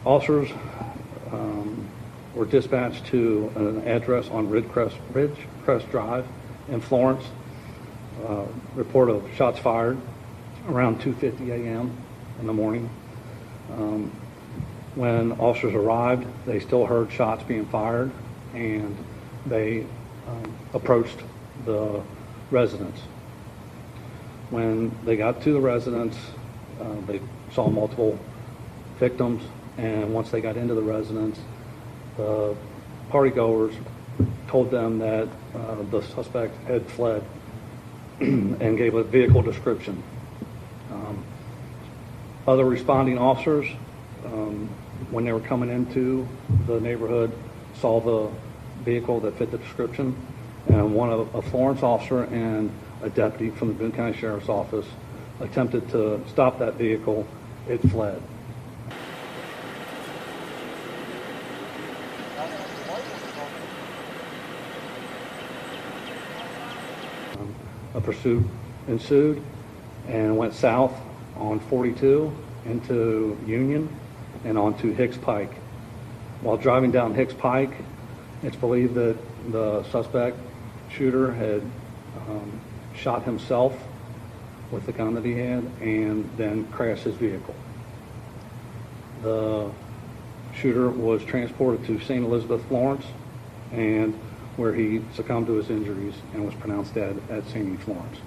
Officers were dispatched to an address on Ridgecrest Drive in Florence. Report of shots fired around 2:50 a.m. in the morning. When officers arrived, they still heard shots being fired, and they approached the residence. When they got to the residence, they saw multiple victims, and once they got into the residence, the partygoers told them that the suspect had fled and gave a vehicle description. Other responding officers, when they were coming into the neighborhood, saw the vehicle that fit the description, and a Florence officer and a deputy from the Boone County Sheriff's Office attempted to stop that vehicle. It fled. A pursuit ensued and went south on 42 into Union and onto Hicks Pike. While driving down Hicks Pike, it's believed that the suspect shooter had shot himself with the gun that he had and then crashed his vehicle. The shooter was transported to St. Elizabeth, Florence, and where he succumbed to his injuries and was pronounced dead at St. E. Florence.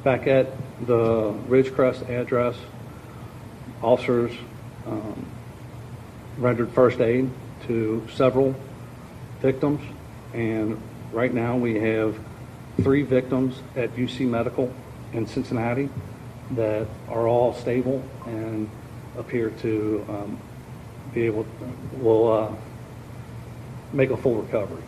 Back at the Ridgecrest address, officers rendered first aid to several victims, and right now we have 3 victims at UC Medical in Cincinnati that are all stable and appear to will make a full recovery.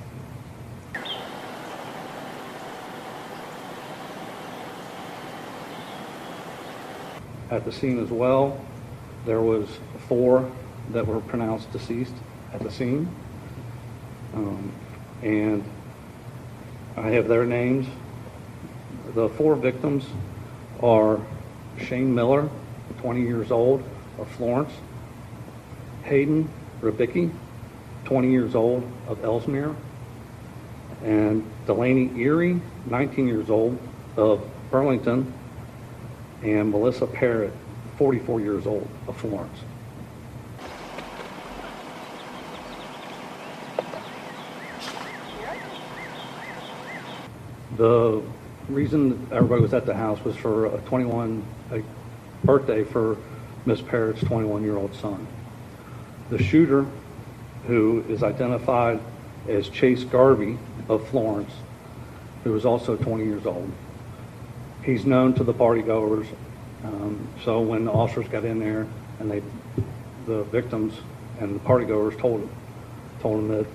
At the scene as well, there was 4 that were pronounced deceased at the scene, and I have their names. The 4 victims are Shane Miller, 20 years old, of Florence; Hayden Ribicki, 20 years old, of Ellesmere; and Delaney Erie, 19 years old, of Burlington; and Melissa Parrott, 44 years old, of Florence. The reason everybody was at the house was for a birthday for Miss Parrott's 21-year-old son. The shooter, who is identified as Chase Garvey of Florence, who is also 20 years old, he's known to the partygoers. So when the officers got in there and the victims and the partygoers told him that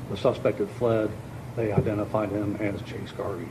the suspect had fled, they identified him as Chase Garvey.